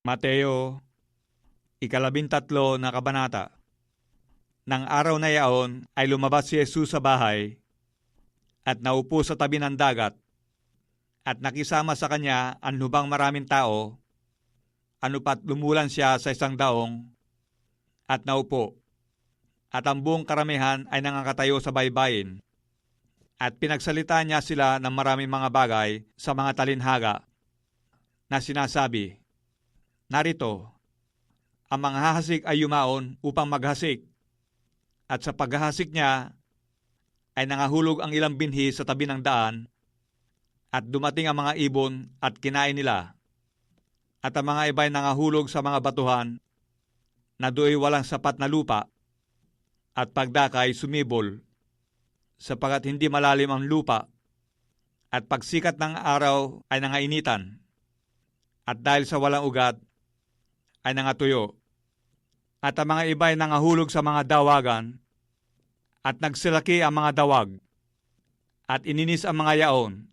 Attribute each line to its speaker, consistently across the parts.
Speaker 1: Mateo, 13 na kabanata. Nang araw na yaon ay lumabas si Jesus sa bahay at naupo sa tabi ng dagat at nakisama sa kanya ang lubang maraming tao, anupat lumulan siya sa isang daong at naupo. At ang buong karamihan ay nangakatayo sa baybayin at pinagsalita niya sila ng maraming mga bagay sa mga talinhaga na sinasabi, "Narito, ang mga hahasik ay yumaon upang maghasik, at sa paghahasik niya ay nangahulog ang ilang binhi sa tabi ng daan, at dumating ang mga ibon at kinain nila, at ang mga iba'y nangahulog sa mga batuhan na do'y walang sapat na lupa, at pagdakay sumibol, sapagat hindi malalim ang lupa, at pagsikat ng araw ay nangainitan, at dahil sa walang ugat ay nangatuyo. At ang mga iba'y nangahulog sa mga dawagan, at nagsilaki ang mga dawag, at ininis ang mga yaon.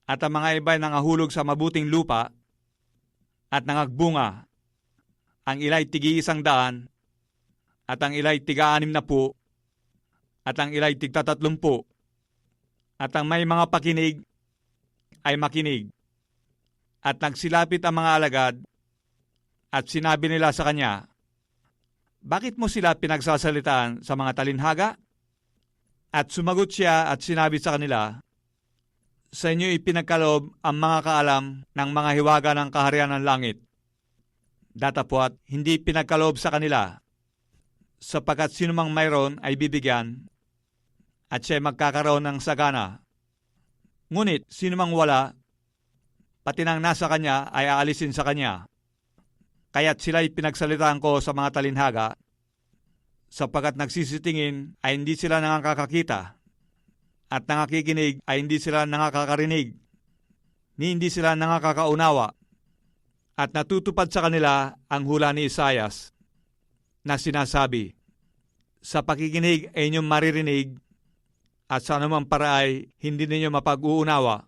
Speaker 1: At ang mga iba'y nangahulog sa mabuting lupa, at nangagbunga. Ang ila'y tig-100, at ang ila'y tig-60, at ang ila'y tig-30, at ang may mga pakinig ay makinig. At nagsilapit ang mga alagad, at sinabi nila sa kanya, "Bakit mo sila pinagsasalitaan sa mga talinhaga?" At sumagot siya at sinabi sa kanila, "Sa inyo ipinagkaloob ang mga kaalam ng mga hiwaga ng kaharian ng langit. Datapwat hindi pinagkaloob sa kanila, sapagkat sinumang mayroon ay bibigyan, at siya'y magkakaroon ng sagana. Ngunit sinumang wala, pati nang nasa kanya ay aalisin sa kanya. Kaya't sila'y pinagsalitaan ko sa mga talinhaga, sapagkat nagsisitingin ay hindi sila nakakakita, at nangakikinig ay hindi sila nakakarinig, ni hindi sila nakakaunawa, at natutupad sa kanila ang hula ni Isaias na sinasabi, sa pakikinig ay inyong maririnig, at sa anumang paraay hindi ninyo mapag-uunawa,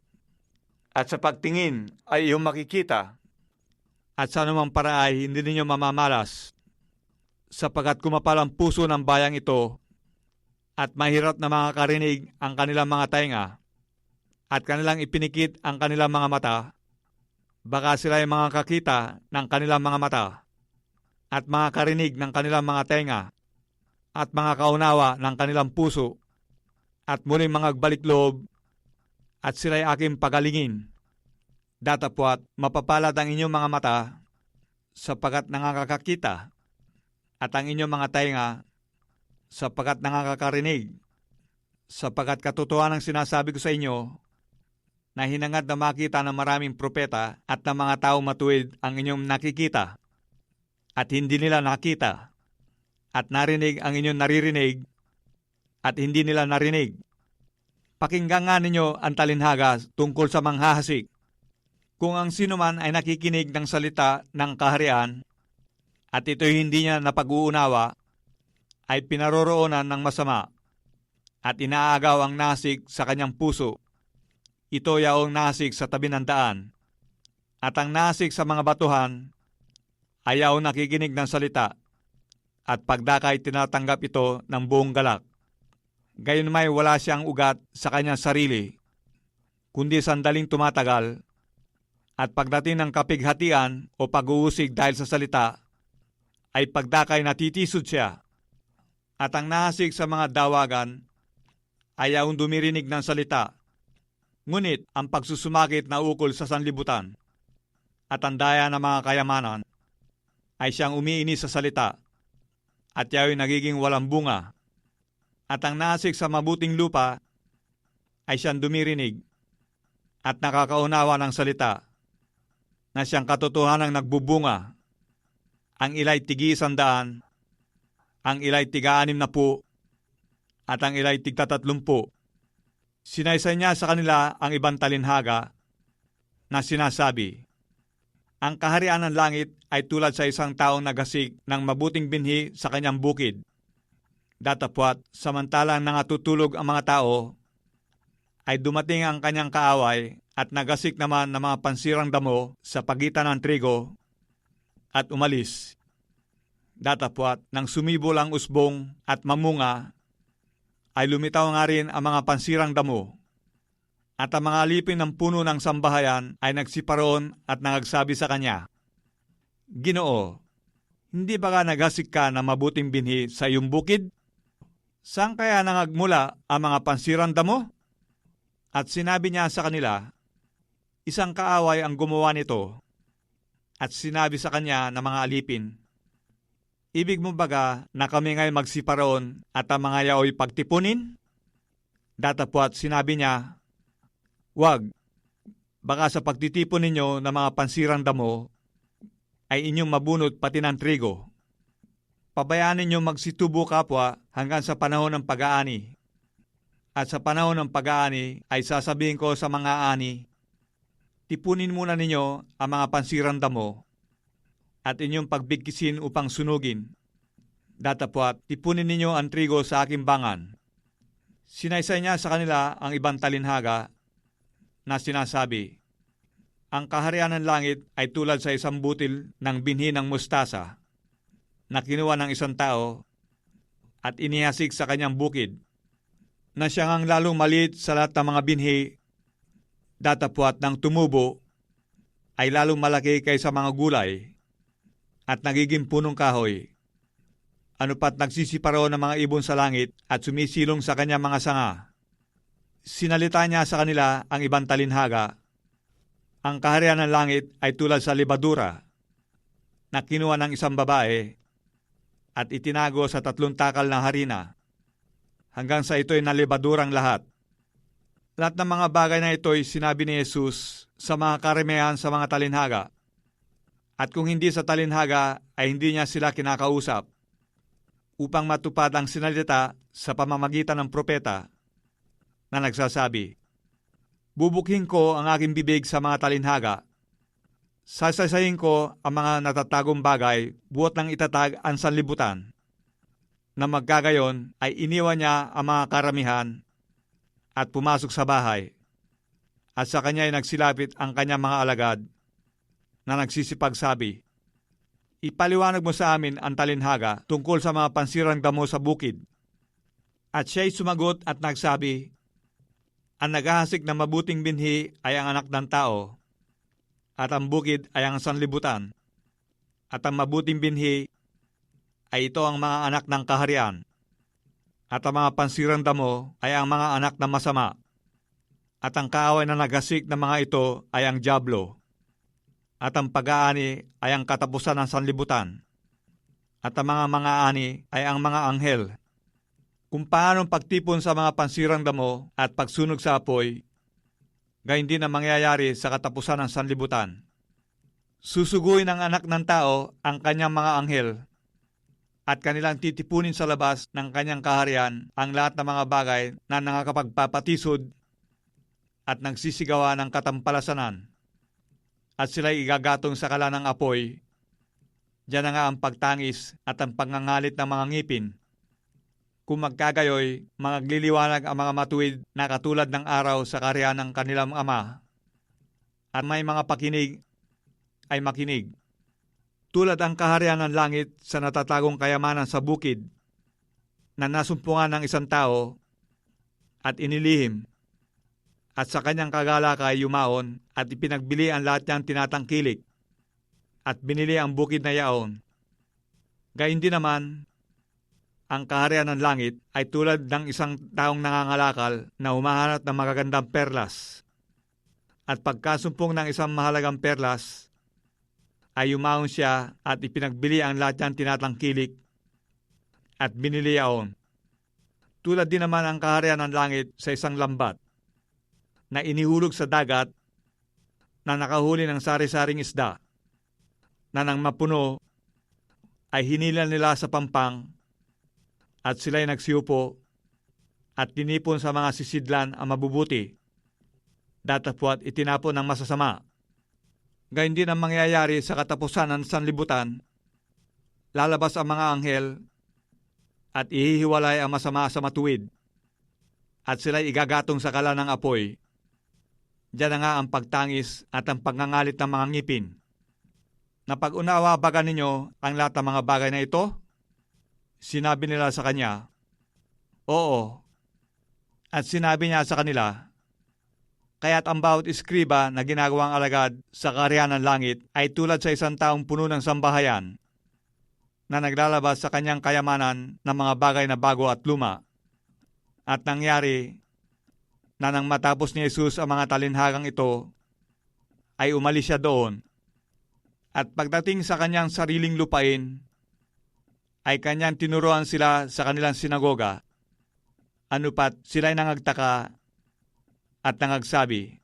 Speaker 1: at sa pagtingin ay iyong makikita, at sa anumang paraay hindi ninyo mamamalas, sapagkat kumapal ang puso ng bayang ito, at mahirap na makakarinig ang kanilang mga tainga, at kanilang ipinikit ang kanilang mga mata, baka sila ay makakita ng kanilang mga mata, at makakarinig ng kanilang mga tainga, at mga kaunawa ng kanilang puso, at muling mangagbalik loob, at sila'y aking pagalingin. Datapwat mapapalad ang inyong mga mata, sapagkat nakakakita, at ang inyong mga tainga, sapagkat nakakarinig. Sapagkat katotohanan ang sinasabi ko sa inyo, na hinangad na makita ng maraming propeta at ng mga tao matuwid ang inyong nakikita, at hindi nila nakita, at narinig ang inyong naririnig, at hindi nila narinig. Pakinggan nga ninyo ang talinhaga tungkol sa manghahasik. Kung ang sino man ay nakikinig ng salita ng kaharian, at ito'y hindi niya napag-uunawa, ay pinaroroonan ng masama, at inaagaw ang nasik sa kanyang puso. Ito yaong nasik sa tabi ng daan, at ang nasik sa mga batuhan ay yaong nakikinig ng salita, at pagdakay tinatanggap ito ng buong galak. Gayon may wala siyang ugat sa kanyang sarili, kundi sandaling tumatagal, at pagdating ng kapighatian o pag-uusig dahil sa salita, ay pagdakay natitisod siya. At ang nahasik sa mga dawagan ay yaong dumirinig ng salita, ngunit ang pagsusumakit na ukol sa sanlibutan at ang daya ng mga kayamanan ay siyang umiinis sa salita, at yao'y nagiging walang bunga. At ang nahasik sa mabuting lupa ay siyang dumirinig at nakakaunawa ng salita, na siyang katotohanang nagbubunga. Ang ila'y tig-100, ang ila'y tig-60, at ang ila'y tig-30. Sinaysay niya sa kanila ang ibang talinhaga na sinasabi, "Ang kaharian ng langit ay tulad sa isang taong naghasik ng mabuting binhi sa kanyang bukid. Datapwat, samantalang nangatutulog ang mga tao, ay dumating ang kanyang kaaway at nagasik naman ng mga pansirang damo sa pagitan ng trigo at umalis. Datapwat nang sumibol ang usbong at mamunga, ay lumitaw nga rin ang mga pansirang damo. At ang mga alipin ng puno ng sambahayan ay nagsiparoon at nagsabi sa kanya, Ginoo, hindi ba ka naghasik ka na mabuting binhi sa iyong bukid? Saan kaya nangagmula ang mga pansirang damo? At sinabi niya sa kanila, isang kaaway ang gumawa nito. At sinabi sa kanya ng mga alipin, ibig mo baga na kami ngay magsiparoon at ang mga yaoy pagtipunin? Datapwat sinabi niya, wag, baka sa pagtitipon ninyo ng mga pansirang damo, ay inyong mabunot pati ng trigo. Pabayaan ninyo magsitubo kapwa hanggang sa panahon ng pag-aani. At sa panahon ng pag-aani ay sasabihin ko sa mga ani, tipunin muna ninyo ang mga pansirang damo at inyong pagbigkisin upang sunugin. Datapwat, tipunin ninyo ang trigo sa aking bangan. Sinaysay niya sa kanila ang ibang talinhaga na sinasabi, ang kaharian ng langit ay tulad sa isang butil ng binhi ng mustasa na kinuha ng isang tao at inihasik sa kanyang bukid, na siya ngang lalong maliit sa lahat ng mga binhi. Datapwat ng tumubo ay lalong malaki kaysa mga gulay at nagiging punong kahoy. Ano pat nagsisiparo ng mga ibon sa langit at sumisilong sa kanyang mga sanga. Sinalita niya sa kanila ang ibang talinhaga, ang kaharian ng langit ay tulad sa libadura na kinuha ng isang babae at itinago sa 3 takal na harina hanggang sa ito'y nalibadurang lahat. Lahat ng mga bagay na ito'y sinabi ni Jesus sa mga karamihan sa mga talinhaga. At kung hindi sa talinhaga ay hindi niya sila kinakausap upang matupad ang sinalita sa pamamagitan ng propeta na nagsasabi, bubukhin ko ang aking bibig sa mga talinhaga. Sasasayin ko ang mga natatagong bagay buot ng itatag ang sanlibutan. Na magkagayon ay iniwan niya ang mga karamihan at pumasok sa bahay. At sa kanya ay nagsilapit ang kanyang mga alagad na nagsisipagsabi, ipaliwanag mo sa amin ang talinhaga tungkol sa mga pansirang damo sa bukid. At siya'y sumagot at nagsabi, ang naghahasik na mabuting binhi ay ang anak ng tao, at ang bukid ay ang sanlibutan, at ang mabuting binhi ay ito ang mga anak ng kaharian, at ang mga pansirang damo ay ang mga anak ng masama, at ang kaaway na naghasik ng mga ito ay ang dyablo, at ang pag-aani ay ang katapusan ng sanlibutan, at ang mga ani ay ang mga anghel. Kung paanong pagtipon sa mga pansirang damo at pagsunog sa apoy, gayon din ang mangyayari sa katapusan ng sanlibutan. Susuguin ng anak ng tao ang kanyang mga anghel, at kanilang titipunin sa labas ng kanyang kaharian ang lahat ng mga bagay na nakakapagpapatisod at nagsisigawa ng katampalasanan. At sila'y igagatong sa kala ng apoy. Diyan na nga ang pagtangis at ang pagngangalit ng mga ngipin. Kung magkagayoy, magliliwanag ang mga matuwid na katulad ng araw sa kaharian ng kanilang ama. At may mga pakinig ay makinig. Tulad ang kaharian ng langit sa natatagong kayamanan sa bukid, na nasumpungan ng isang tao at inilihim, at sa kanyang kagalaka ay yumaon at ipinagbili ang lahat niyang tinatangkilik, at binili ang bukid na yaon. Gayon din naman, ang kaharian ng langit ay tulad ng isang taong nangangalakal na humahanap ng magagandang perlas. At pagkasumpong ng isang mahalagang perlas, ay yumaon siya at ipinagbili ang lahat niyang tinatangkilik at binili yaon. Tulad din naman ang kaharian ng langit sa isang lambat na inihulog sa dagat na nakahuli ng sari-saring isda na nang mapuno ay hinila nila sa pampang at sila'y nagsiupo at tinipon sa mga sisidlan ang mabubuti, datapwat itinapon ng masasama. Gayon din ang mangyayari sa katapusan ng sanlibutan. Lalabas ang mga anghel at ihihiwalay ang masama sa matuwid, at sila'y igagatong sa kala ng apoy. Diyan na nga ang pagtangis at ang pagngangalit ng mga ngipin. Napag-unawa ba ninyo ang lahat ng mga bagay na ito? Sinabi nila sa kanya, Oo. At sinabi niya sa kanila, Kaya't ang bawat iskriba na ginagawang alagad sa kaharian ng langit ay tulad sa isang taong puno ng sambahayan na naglalabas sa kanyang kayamanan ng mga bagay na bago at luma. At nangyari na nang matapos ni Jesus ang mga talinhagang ito, ay umalis siya doon. At pagdating sa kanyang sariling lupain, ay kanyang tinuruan sila sa kanilang sinagoga. Anupat sila'y nangagtaka at nangagsabi,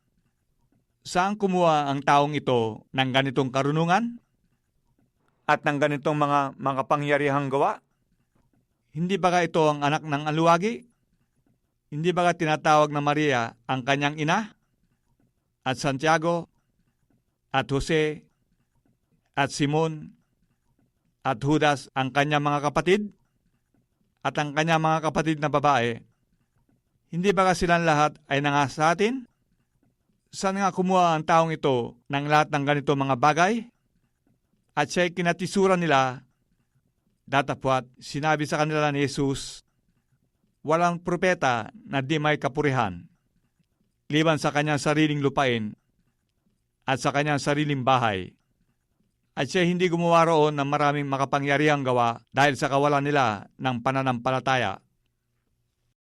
Speaker 1: Saan kumuha ang taong ito ng ganitong karunungan? At ng ganitong mga makapangyarihang gawa? Hindi ba ito ang anak ng aluwagi? Hindi ba tinatawag na Maria ang kanyang ina? At Santiago? At Jose? At Simon? At Judas ang kanyang mga kapatid? At ang kanyang mga kapatid na babae? Hindi ba silang lahat ay nangas sa atin? Saan nga kumuha ang taong ito ng lahat ng ganito mga bagay? At siya'y kinatisura nila. Datapwat, sinabi sa kanila ni Jesus, Walang propeta na di may kapurihan, liban sa kanyang sariling lupain at sa kanyang sariling bahay. At siya hindi gumawa roon ng maraming makapangyarihang gawa dahil sa kawalan nila ng pananampalataya.